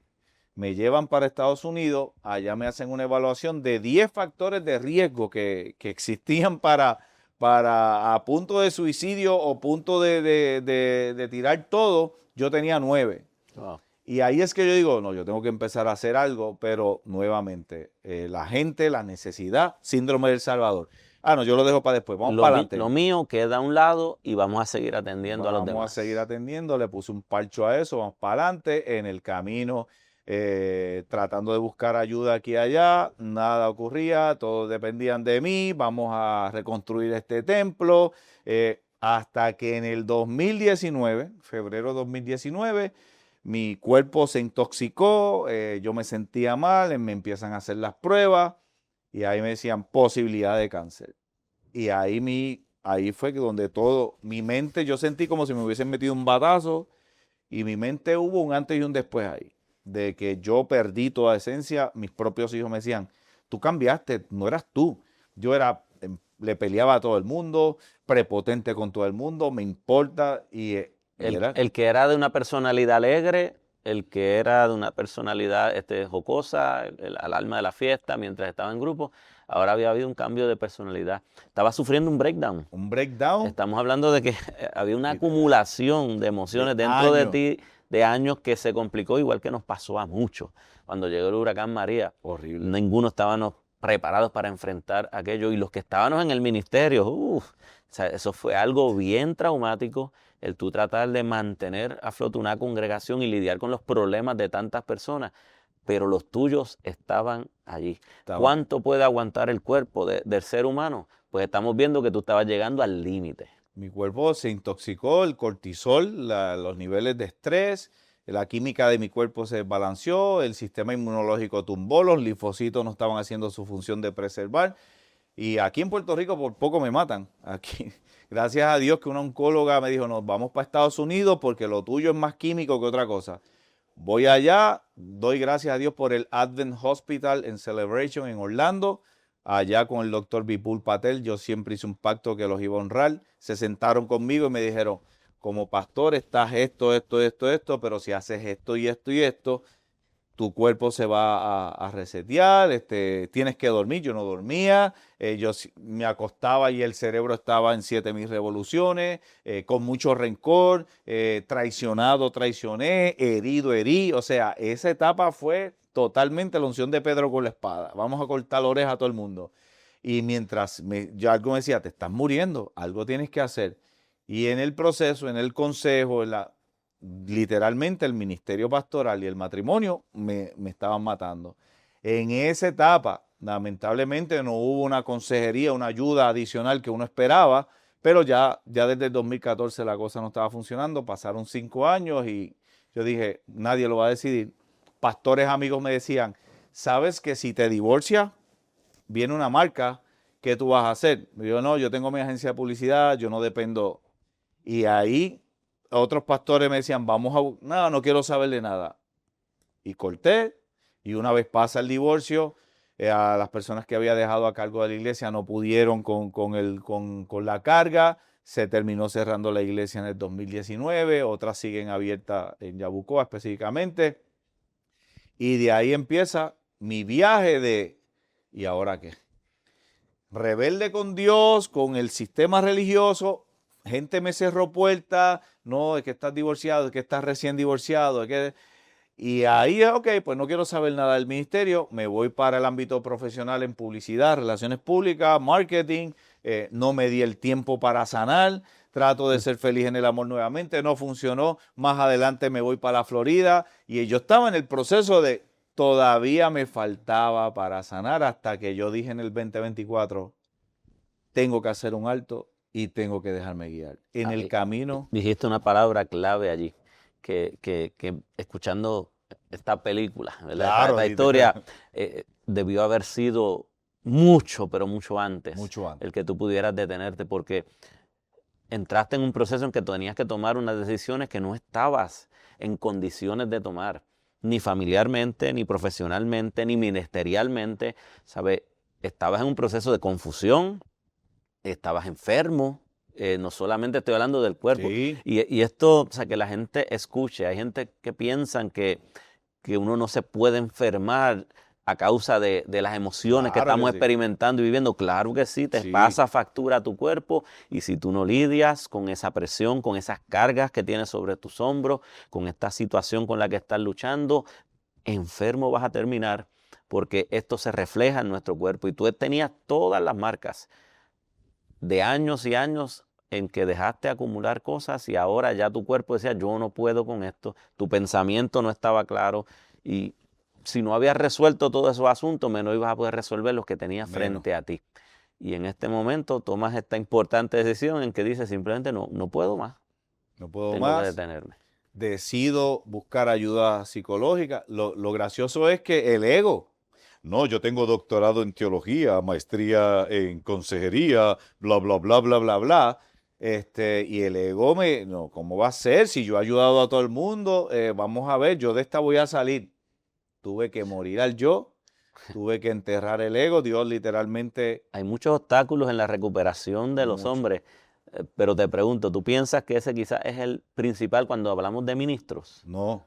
me llevan para Estados Unidos, allá me hacen una evaluación de 10 factores de riesgo que existían para a punto de suicidio o punto de tirar todo, yo tenía 9. Wow. Y ahí es que yo digo, no, yo tengo que empezar a hacer algo, pero nuevamente, la gente, la necesidad, síndrome del Salvador. Ah, no, yo lo dejo para después, vamos para adelante. Lo mío queda a un lado y vamos a seguir atendiendo a los demás. Vamos a seguir atendiendo, le puse un parcho a eso, vamos para adelante, en el camino, tratando de buscar ayuda aquí y allá, nada ocurría, todos dependían de mí, vamos a reconstruir este templo, hasta que en el 2019, febrero 2019, mi cuerpo se intoxicó, yo me sentía mal, me empiezan a hacer las pruebas y ahí me decían posibilidad de cáncer. Y ahí fue que donde todo, mi mente, yo sentí como si me hubiesen metido un batazo y mi mente hubo un antes y un después ahí, de que yo perdí toda esencia, mis propios hijos me decían, tú cambiaste, no eras tú, yo era, le peleaba a todo el mundo, prepotente con todo el mundo, me importa y... El que era de una personalidad alegre, el que era de una personalidad jocosa, al alma de la fiesta mientras estaba en grupo, ahora había habido un cambio de personalidad. Estaba sufriendo un breakdown. Un breakdown. Estamos hablando de que había una acumulación de emociones De dentro de años. ti, de años que se complicó, igual que nos pasó a muchos. Cuando llegó el huracán María, Horrible. ninguno estábamos preparados para enfrentar aquello. Y los que estábamos en el ministerio, o sea, eso fue algo bien traumático, el tú tratar de mantener a flote una congregación y lidiar con los problemas de tantas personas, pero los tuyos estaban allí. ¿Cuánto puede aguantar el cuerpo del ser humano? Pues estamos viendo que tú estabas llegando al límite. Mi cuerpo se intoxicó, el cortisol, los niveles de estrés, la química de mi cuerpo se desbalanceó, el sistema inmunológico tumbó, los linfocitos no estaban haciendo su función de preservar. Y aquí en Puerto Rico por poco me matan. Aquí, gracias a Dios que una oncóloga me dijo, nos vamos para Estados Unidos porque lo tuyo es más químico que otra cosa. Voy allá, doy gracias a Dios por el Advent Hospital en Celebration en Orlando. Allá con el doctor Vipul Patel, yo siempre hice un pacto que los iba a honrar. Se sentaron conmigo y me dijeron, como pastor estás esto, pero si haces esto y esto y esto, tu cuerpo se va a resetear, tienes que dormir. Yo no dormía, yo me acostaba y el cerebro estaba en 7000 revoluciones, con mucho rencor, traicioné, herido, herí. O sea, esa etapa fue totalmente la unción de Pedro con la espada. Vamos a cortar la oreja a todo el mundo. Y mientras yo algo me decía, te estás muriendo, algo tienes que hacer. Y en el proceso, en el consejo, literalmente el ministerio pastoral y el matrimonio me estaban matando. En esa etapa, lamentablemente, no hubo una consejería, una ayuda adicional que uno esperaba, pero ya desde el 2014 la cosa no estaba funcionando, pasaron 5 años y Yo dije, nadie lo va a decidir. Pastores amigos me decían, ¿sabes que si te divorcias, viene una marca, qué tú vas a hacer? Yo no, yo tengo mi agencia de publicidad, yo no dependo. Y ahí otros pastores me decían, no quiero saber de nada. Y corté, y una vez pasa el divorcio, a las personas que había dejado a cargo de la iglesia no pudieron con la carga, se terminó cerrando la iglesia en el 2019, otras siguen abiertas en Yabucoa específicamente, y de ahí empieza mi viaje de, ¿y ahora qué? Rebelde con Dios, con el sistema religioso, gente me cerró puertas, no, es que estás divorciado, es que estás recién divorciado, es que... Y ahí, ok, pues no quiero saber nada del ministerio, me voy para el ámbito profesional en publicidad, relaciones públicas, marketing, no me di el tiempo para sanar, trato de ser feliz en el amor nuevamente, no funcionó, más adelante me voy para la Florida y yo estaba en el proceso de, todavía me faltaba para sanar hasta que yo dije en el 2024, tengo que hacer un alto y tengo que dejarme guiar. En el camino... Dijiste una palabra clave allí. Que escuchando esta película, ¿verdad? Claro, esta historia debió haber sido mucho, pero mucho antes, el que tú pudieras detenerte, porque entraste en un proceso en que tenías que tomar unas decisiones que no estabas en condiciones de tomar, ni familiarmente, ni profesionalmente, ni ministerialmente, ¿sabes? Estabas en un proceso de confusión, estabas enfermo. No solamente estoy hablando del cuerpo. Sí. Y esto, o sea, que la gente escuche. Hay gente que piensan que uno no se puede enfermar a causa de las emociones que estamos experimentando y viviendo. Claro que sí, te pasa factura a tu cuerpo. Y si tú no lidias con esa presión, con esas cargas que tienes sobre tus hombros, con esta situación con la que estás luchando, enfermo vas a terminar, porque esto se refleja en nuestro cuerpo. Y tú tenías todas las marcas de años y años en que dejaste acumular cosas y ahora ya tu cuerpo decía, yo no puedo con esto, tu pensamiento no estaba claro y si no habías resuelto todos esos asuntos, menos ibas a poder resolver los que tenías frente a ti. Y en este momento tomas esta importante decisión en que dices simplemente no puedo más. No puedo Tengo más. que detenerme. Decido buscar ayuda psicológica. Lo gracioso es que el ego... No, yo tengo doctorado en teología, maestría en consejería, bla, bla, bla, bla, bla, bla. Y el ego no, ¿cómo va a ser? Si yo he ayudado a todo el mundo, vamos a ver, yo de esta voy a salir. Tuve que morir al yo, tuve que enterrar el ego, Dios literalmente... Hay muchos obstáculos en la recuperación de los hombres, pero te pregunto, ¿tú piensas que ese quizás es el principal cuando hablamos de ministros? No.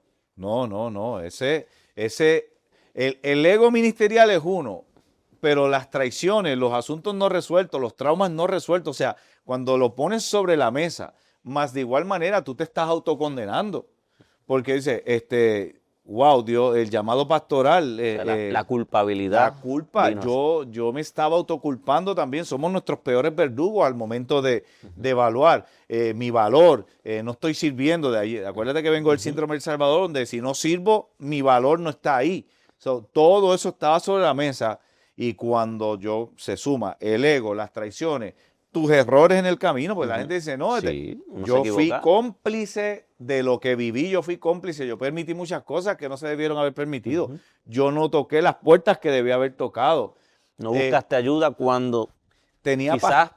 El ego ministerial es uno, pero las traiciones, los asuntos no resueltos, los traumas no resueltos, o sea, cuando lo pones sobre la mesa, más de igual manera tú te estás autocondenando, porque dice, wow, Dios, el llamado pastoral. La culpabilidad. La culpa, yo me estaba autoculpando también, somos nuestros peores verdugos al momento de evaluar mi valor, no estoy sirviendo de ahí. Acuérdate que vengo del síndrome del Salvador, donde si no sirvo, mi valor no está ahí. Todo eso estaba sobre la mesa y cuando se suma el ego, las traiciones, tus errores en el camino, pues la gente dice, no, yo fui cómplice de lo que viví, yo fui cómplice, yo permití muchas cosas que no se debieron haber permitido, yo no toqué las puertas que debía haber tocado. No buscaste ayuda cuando quizás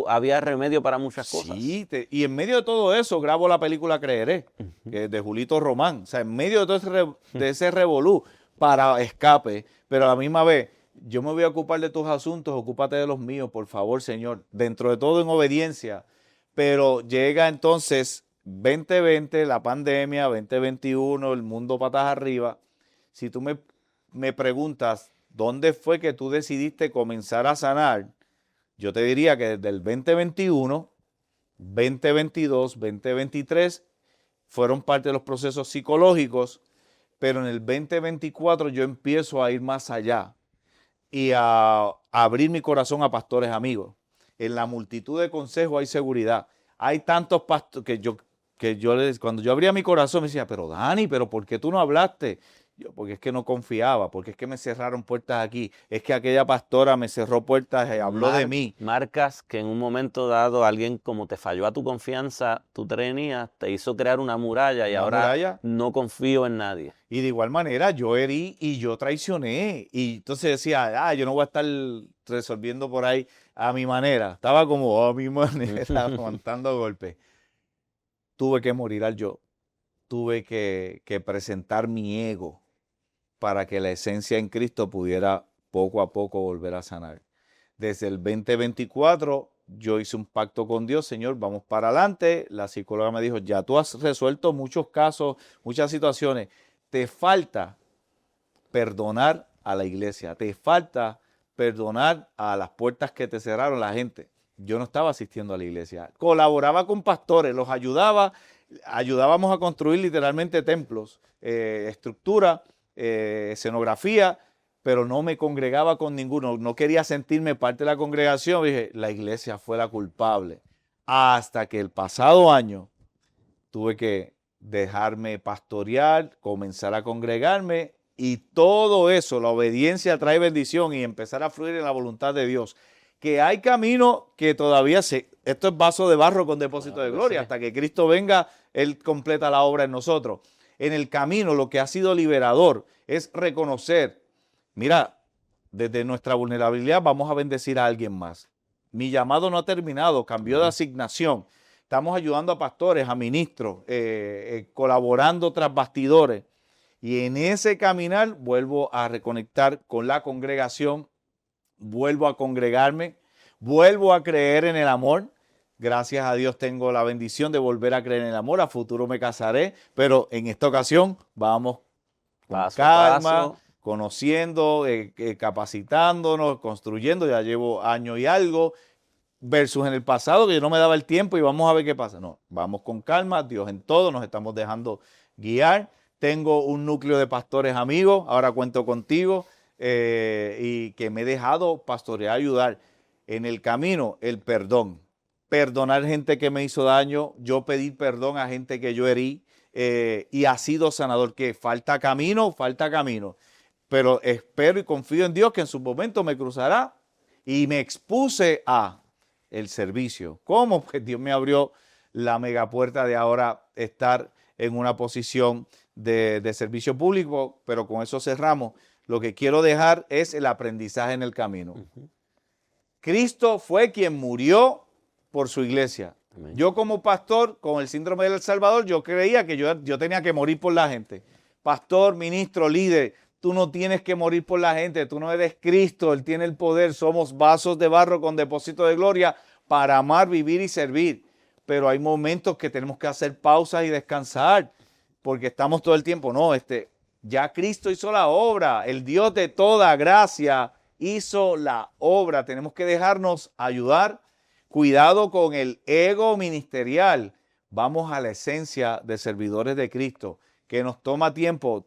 había remedio para muchas cosas. Sí, y en medio de todo eso grabo la película Creeré, que es de Julito Román, o sea, en medio de todo ese revolú, para escape, pero a la misma vez, yo me voy a ocupar de tus asuntos, ocúpate de los míos, por favor, Señor, dentro de todo en obediencia. Pero llega entonces 2020, la pandemia, 2021, el mundo patas arriba. Si tú me preguntas, ¿dónde fue que tú decidiste comenzar a sanar? Yo te diría que desde el 2021, 2022, 2023, fueron parte de los procesos psicológicos, pero en el 2024 yo empiezo a ir más allá y a abrir mi corazón a pastores amigos. En la multitud de consejos hay seguridad. Hay tantos pastores que cuando yo abría mi corazón me decía, pero Dani, ¿pero por qué tú no hablaste? porque es que no confiaba, porque es que me cerraron puertas aquí, es que aquella pastora me cerró puertas y habló de mí. Marcas que en un momento dado alguien, como te falló a tu confianza, tú tenías, te hizo crear una muralla y ahora no confío en nadie. Y de igual manera yo herí y yo traicioné. Y entonces decía, yo no voy a estar resolviendo por ahí a mi manera. Estaba como a mi manera, aguantando golpes. Tuve que morir al yo. Tuve que presentar mi ego para que la esencia en Cristo pudiera poco a poco volver a sanar. Desde el 2024 yo hice un pacto con Dios, Señor, vamos para adelante. La psicóloga me dijo, ya tú has resuelto muchos casos, muchas situaciones. Te falta perdonar a la iglesia, te falta perdonar a las puertas que te cerraron la gente. Yo no estaba asistiendo a la iglesia, colaboraba con pastores, los ayudábamos a construir literalmente templos, estructura, escenografía, pero no me congregaba con ninguno, no quería sentirme parte de la congregación. Dije, la iglesia fue la culpable. Hasta que el pasado año tuve que dejarme pastorear, comenzar a congregarme, y todo eso, la obediencia trae bendición, y empezar a fluir en la voluntad de Dios. Que hay camino que todavía esto es vaso de barro con depósito de gloria, hasta que Cristo venga, Él completa la obra en nosotros. En el camino lo que ha sido liberador es reconocer, mira, desde nuestra vulnerabilidad vamos a bendecir a alguien más. Mi llamado no ha terminado, cambió de asignación. Estamos ayudando a pastores, a ministros, colaborando tras bastidores. Y en ese caminar vuelvo a reconectar con la congregación, vuelvo a congregarme, vuelvo a creer en el amor. Gracias a Dios tengo la bendición de volver a creer en el amor. A futuro me casaré, pero en esta ocasión vamos con calma, conociendo, capacitándonos, construyendo. Ya llevo año y algo, versus en el pasado que yo no me daba el tiempo y vamos a ver qué pasa. No, vamos con calma, Dios en todo, nos estamos dejando guiar. Tengo un núcleo de pastores amigos, ahora cuento contigo, y que me he dejado pastorear, ayudar. En el camino, el perdón. Perdonar gente que me hizo daño, yo pedir perdón a gente que yo herí, y ha sido sanador. Que falta camino, pero espero y confío en Dios que en su momento me cruzará, y me expuse a el servicio. ¿Cómo? Pues Dios me abrió la mega puerta de ahora estar en una posición de servicio público, pero con eso cerramos. Lo que quiero dejar es el aprendizaje en el camino. Cristo fue quien murió por su iglesia. Amén. Yo como pastor, con el síndrome del Salvador, yo creía que yo tenía que morir por la gente. Pastor, ministro, líder, tú no tienes que morir por la gente, tú no eres Cristo, Él tiene el poder, somos vasos de barro con depósito de gloria para amar, vivir y servir. Pero hay momentos que tenemos que hacer pausas y descansar, porque estamos todo el tiempo, ya Cristo hizo la obra, el Dios de toda gracia hizo la obra, tenemos que dejarnos ayudar. Cuidado con el ego ministerial, vamos a la esencia de servidores de Cristo, que nos toma tiempo.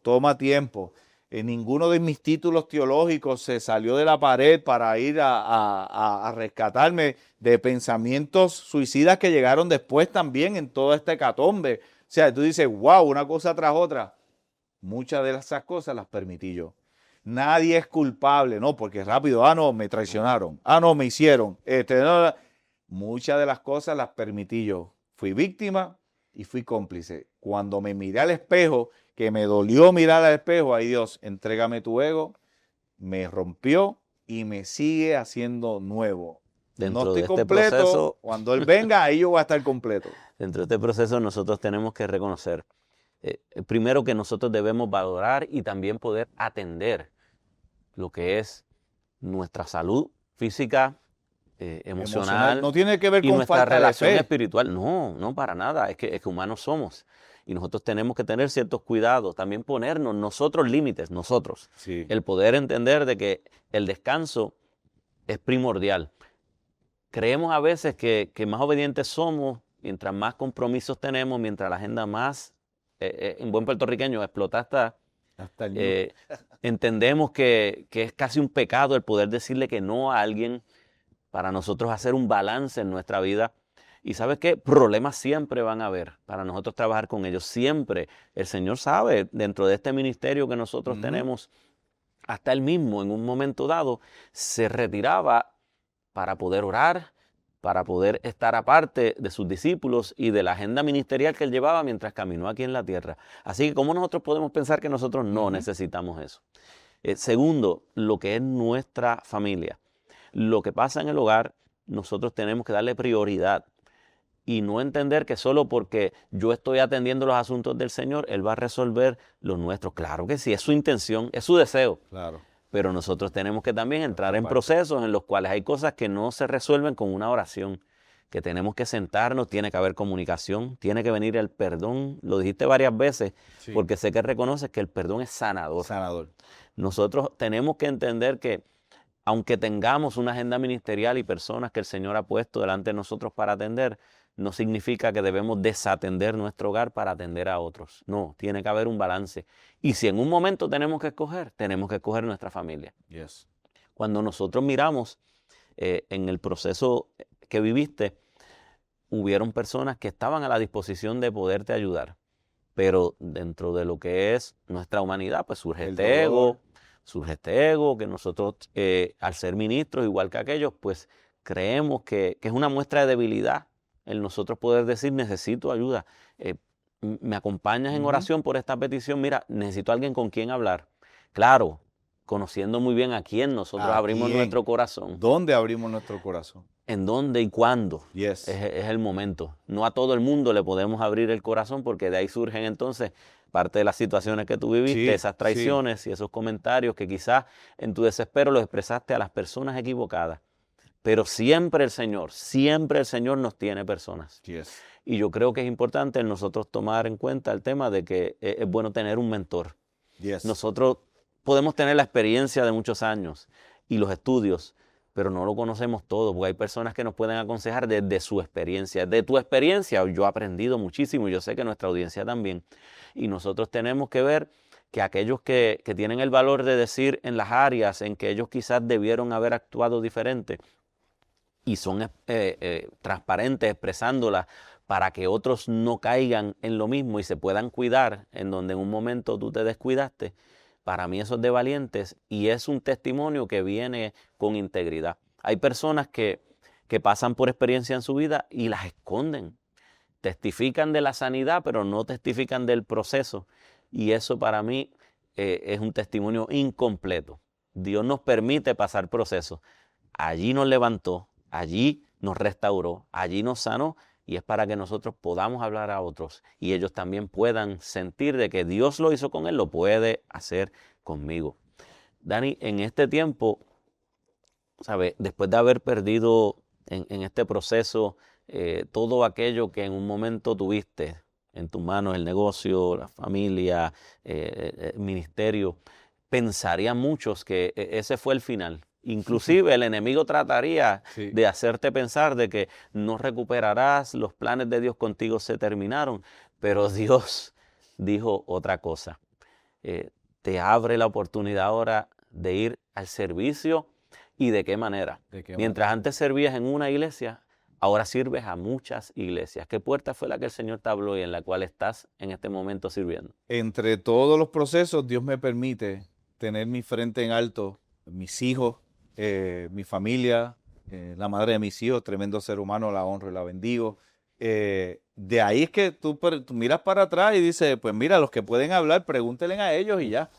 Ninguno de mis títulos teológicos se salió de la pared para ir a rescatarme de pensamientos suicidas que llegaron después también en toda esta hecatombe. O sea, tú dices, wow, una cosa tras otra. Muchas de esas cosas las permití yo. Nadie es culpable, no, porque rápido, no, me traicionaron, no, me hicieron. Muchas de las cosas las permití yo. Fui víctima y fui cómplice. Cuando me miré al espejo, que me dolió mirar al espejo, ay Dios, entrégame tu ego, me rompió y me sigue haciendo nuevo. Dentro no estoy de este completo, proceso, cuando Él venga, ahí yo voy a estar completo. Dentro de este proceso nosotros tenemos que reconocer, primero, que nosotros debemos valorar y también poder atender lo que es nuestra salud física, emocional. No tiene que ver con nuestra falta relación de fe espiritual. No, para nada. Es que humanos somos. Y nosotros tenemos que tener ciertos cuidados. También ponernos nosotros límites, nosotros. Sí. El poder entender de que el descanso es primordial. Creemos a veces que más obedientes somos, mientras más compromisos tenemos, mientras la agenda más, en buen puertorriqueño, explotada hasta el entendemos que es casi un pecado el poder decirle que no a alguien, para nosotros hacer un balance en nuestra vida. Y ¿sabes qué? Problemas siempre van a haber para nosotros trabajar con ellos. Siempre el Señor sabe, dentro de este ministerio que nosotros tenemos, hasta él mismo en un momento dado se retiraba para poder orar, para poder estar aparte de sus discípulos y de la agenda ministerial que él llevaba mientras caminó aquí en la tierra. Así que ¿cómo nosotros podemos pensar que nosotros no necesitamos eso? Segundo, lo que es nuestra familia. Lo que pasa en el hogar, nosotros tenemos que darle prioridad y no entender que solo porque yo estoy atendiendo los asuntos del Señor, Él va a resolver los nuestros. Claro que sí, es su intención, es su deseo. Claro. Pero nosotros tenemos que también entrar en procesos en los cuales hay cosas que no se resuelven con una oración, que tenemos que sentarnos, tiene que haber comunicación, tiene que venir el perdón. Lo dijiste varias veces, porque sé que reconoces que el perdón es sanador. Sanador. Nosotros tenemos que entender que aunque tengamos una agenda ministerial y personas que el Señor ha puesto delante de nosotros para atender, no significa que debemos desatender nuestro hogar para atender a otros. No, tiene que haber un balance. Y si en un momento tenemos que escoger nuestra familia. Yes. Cuando nosotros miramos en el proceso que viviste, hubieron personas que estaban a la disposición de poderte ayudar. Pero dentro de lo que es nuestra humanidad, pues surge este ego, que nosotros al ser ministros, igual que aquellos, pues creemos que es una muestra de debilidad el nosotros poder decir, necesito ayuda. ¿Me acompañas en oración por esta petición? Mira, necesito a alguien con quien hablar. Claro, conociendo muy bien a quién nosotros abrimos nuestro corazón. ¿Dónde abrimos nuestro corazón? ¿En dónde y cuándo? Yes. Es el momento. No a todo el mundo le podemos abrir el corazón porque de ahí surgen entonces parte de las situaciones que tú viviste, esas traiciones y esos comentarios que quizás en tu desespero los expresaste a las personas equivocadas. Pero siempre el Señor nos tiene personas. Yes. Y yo creo que es importante nosotros tomar en cuenta el tema de que es bueno tener un mentor. Yes. Nosotros podemos tener la experiencia de muchos años y los estudios, pero no lo conocemos todo, porque hay personas que nos pueden aconsejar desde su experiencia. De tu experiencia yo he aprendido muchísimo y yo sé que nuestra audiencia también. Y nosotros tenemos que ver que aquellos que tienen el valor de decir en las áreas en que ellos quizás debieron haber actuado diferente, y son transparentes expresándolas para que otros no caigan en lo mismo y se puedan cuidar en donde en un momento tú te descuidaste, para mí eso es de valientes y es un testimonio que viene con integridad. Hay personas que pasan por experiencia en su vida y las esconden, testifican de la sanidad pero no testifican del proceso y eso para mí es un testimonio incompleto. Dios nos permite pasar procesos. Allí nos levantó, allí nos restauró, allí nos sanó y es para que nosotros podamos hablar a otros y ellos también puedan sentir de que Dios lo hizo con él, lo puede hacer conmigo. Dani, en este tiempo, ¿sabe? Después de haber perdido en este proceso todo aquello que en un momento tuviste en tus manos, el negocio, la familia, el ministerio, pensarían muchos que ese fue el final. Inclusive el enemigo trataría de hacerte pensar de que no recuperarás, los planes de Dios contigo se terminaron, pero Dios dijo otra cosa. Te abre la oportunidad ahora de ir al servicio y de qué manera. Mientras antes servías en una iglesia, ahora sirves a muchas iglesias. ¿Qué puerta fue la que el Señor te habló y en la cual estás en este momento sirviendo? Entre todos los procesos, Dios me permite tener mi frente en alto, mis hijos, mi familia, la madre de mis hijos, tremendo ser humano, la honro y la bendigo. De ahí es que tú miras para atrás y dices, pues mira, los que pueden hablar, pregúntenle a ellos y ya.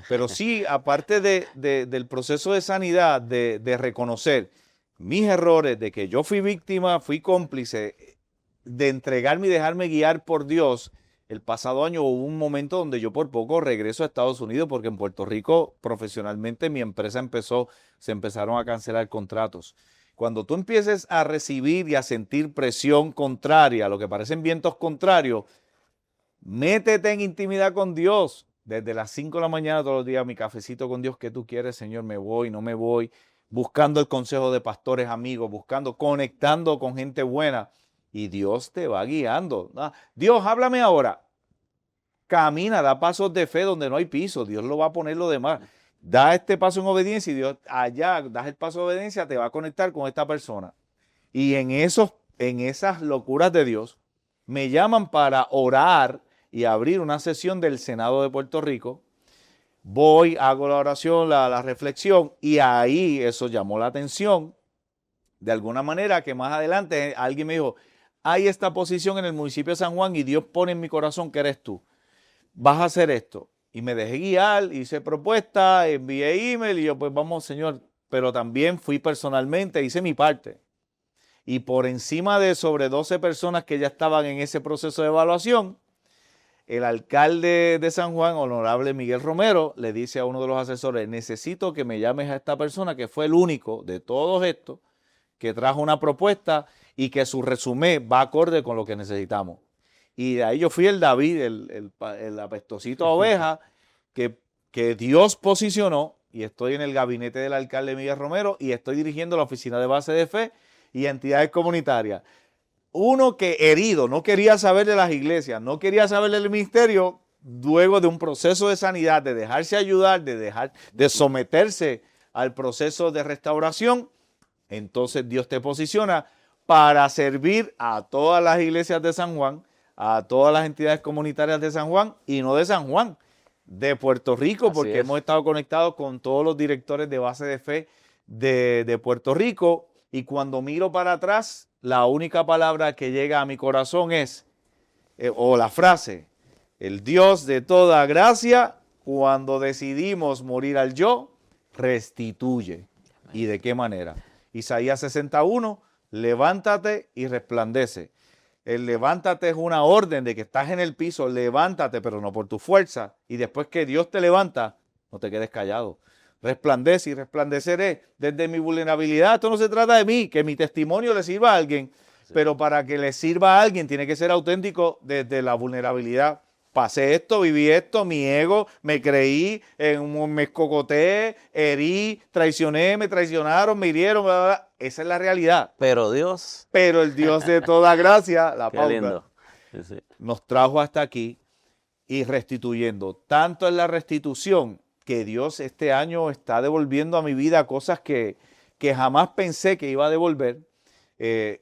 Pero sí, aparte del proceso de sanidad, de reconocer mis errores, de que yo fui víctima, fui cómplice, de entregarme y dejarme guiar por Dios. El pasado año hubo un momento donde yo por poco regreso a Estados Unidos porque en Puerto Rico profesionalmente mi empresa se empezaron a cancelar contratos. Cuando tú empieces a recibir y a sentir presión contraria, lo que parecen vientos contrarios, métete en intimidad con Dios. Desde las 5 de la mañana todos los días, mi cafecito con Dios, ¿qué tú quieres, Señor? ¿Me voy, no me voy? Buscando el consejo de pastores amigos, conectando con gente buena. Y Dios te va guiando. Dios, háblame ahora. Camina, da pasos de fe donde no hay piso. Dios lo va a poner lo demás. Da este paso en obediencia y Dios allá, das el paso de obediencia, te va a conectar con esta persona. Y en esos en esas locuras de Dios, me llaman para orar y abrir una sesión del Senado de Puerto Rico. Voy, hago la oración, la reflexión, y ahí eso llamó la atención de alguna manera, que más adelante alguien me dijo, hay esta posición en el municipio de San Juan y Dios pone en mi corazón que eres tú. Vas a hacer esto. Y me dejé guiar, hice propuesta, envié email y yo pues vamos, Señor. Pero también fui personalmente, hice mi parte. Y por encima de sobre 12 personas que ya estaban en ese proceso de evaluación, el alcalde de San Juan, honorable Miguel Romero, le dice a uno de los asesores, necesito que me llames a esta persona que fue el único de todos estos que trajo una propuesta y que su resumen va acorde con lo que necesitamos. Y de ahí yo fui el David, el apestosito a oveja que Dios posicionó, y estoy en el gabinete del alcalde Miguel Romero y estoy dirigiendo la oficina de base de fe y entidades comunitarias. Uno que herido, no quería saber de las iglesias, no quería saber del ministerio, luego de un proceso de sanidad, de dejarse ayudar, de someterse al proceso de restauración, entonces Dios te posiciona para servir a todas las iglesias de San Juan, a todas las entidades comunitarias de San Juan, y no de San Juan, de Puerto Rico, porque hemos estado conectados con todos los directores de base de fe de Puerto Rico, y cuando miro para atrás, la única palabra que llega a mi corazón es, o la frase, el Dios de toda gracia, cuando decidimos morir al yo, restituye. ¿Y de qué manera? Isaías 61, levántate y resplandece. El levántate es una orden de que estás en el piso, levántate, pero no por tu fuerza. Y después que Dios te levanta, no te quedes callado. Resplandece y resplandeceré desde mi vulnerabilidad. Esto no se trata de mí, que mi testimonio le sirva a alguien, pero para que le sirva a alguien tiene que ser auténtico desde la vulnerabilidad. Pasé esto, viví esto, mi ego, me creí, me escocoté, herí, traicioné, me traicionaron, me hirieron, bla, bla, bla. Esa es la realidad. Pero Dios. Pero el Dios de toda gracia, la Qué pauta, lindo. Sí. nos trajo hasta aquí y restituyendo. Tanto es la restitución que Dios este año está devolviendo a mi vida cosas que jamás pensé que iba a devolver.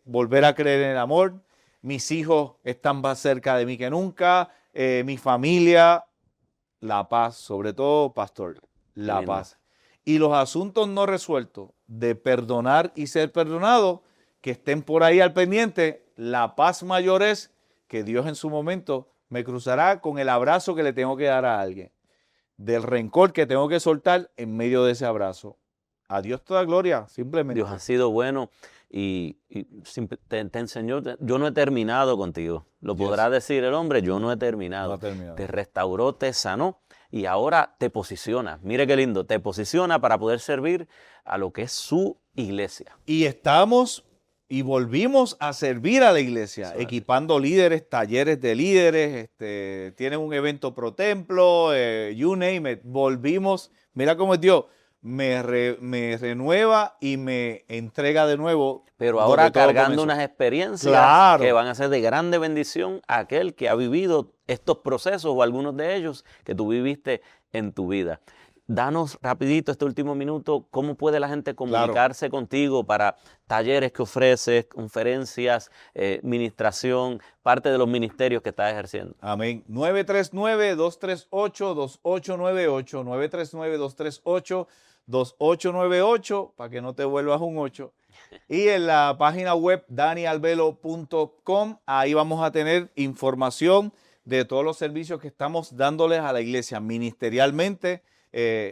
Volver a creer en el amor. Mis hijos están más cerca de mí que nunca. Mi familia, la paz, sobre todo, pastor, la paz. Y los asuntos no resueltos de perdonar y ser perdonado, que estén por ahí al pendiente, la paz mayor es que Dios en su momento me cruzará con el abrazo que le tengo que dar a alguien, del rencor que tengo que soltar en medio de ese abrazo. A Dios toda gloria, simplemente. Dios ha sido bueno y te enseñó. Yo no he terminado contigo. Lo podrá decir el hombre, yo no he terminado. No ha terminado. Te restauró, te sanó y ahora te posiciona. Mire qué lindo, te posiciona para poder servir a lo que es su iglesia. Y estamos y volvimos a servir a la iglesia, equipando líderes, talleres de líderes, tienen un evento pro templo, you name it. Volvimos, mira cómo es Dios. Me renueva y me entrega de nuevo. Pero ahora cargando unas experiencias que van a ser de grande bendición a aquel que ha vivido estos procesos o algunos de ellos que tú viviste en tu vida. Danos rapidito este último minuto, ¿cómo puede la gente comunicarse contigo para talleres que ofreces, conferencias, ministración, parte de los ministerios que estás ejerciendo? Amén. 939-238-2898, 939-238-2898, para que no te vuelvas un 8. Y en la página web danialvelo.com, ahí vamos a tener información de todos los servicios que estamos dándoles a la iglesia ministerialmente.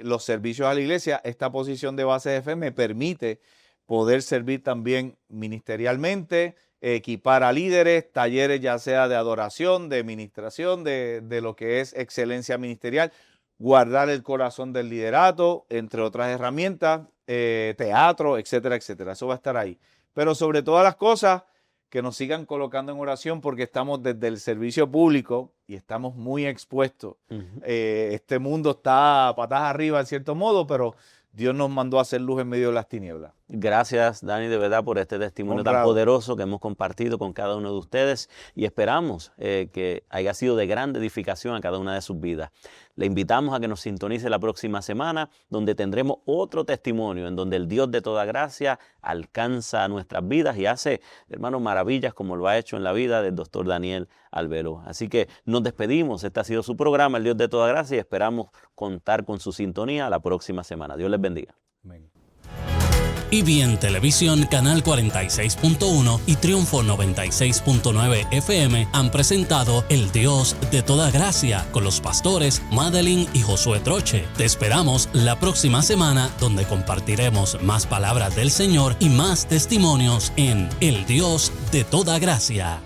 Los servicios a la iglesia, esta posición de base de fe me permite poder servir también ministerialmente, equipar a líderes, talleres ya sea de adoración, de ministración, de lo que es excelencia ministerial, guardar el corazón del liderato, entre otras herramientas, teatro, etcétera, etcétera. Eso va a estar ahí. Pero sobre todas las cosas, que nos sigan colocando en oración porque estamos desde el servicio público y estamos muy expuestos. Este mundo está patas arriba en cierto modo, pero Dios nos mandó a hacer luz en medio de las tinieblas. Gracias, Dani, de verdad, por este testimonio tan poderoso que hemos compartido con cada uno de ustedes y esperamos que haya sido de gran edificación a cada una de sus vidas. Le invitamos a que nos sintonice la próxima semana, donde tendremos otro testimonio en donde el Dios de toda gracia alcanza nuestras vidas y hace, hermanos, maravillas como lo ha hecho en la vida del doctor Daniel Albeló. Así que nos despedimos. Este ha sido su programa, El Dios de toda gracia, y esperamos contar con su sintonía la próxima semana. Dios les bendiga. Amén. EBN Televisión, Canal 46.1 y Triunfo 96.9 FM han presentado El Dios de toda gracia con los pastores Madeline y Josué Troche. Te esperamos la próxima semana, donde compartiremos más palabras del Señor y más testimonios en El Dios de toda gracia.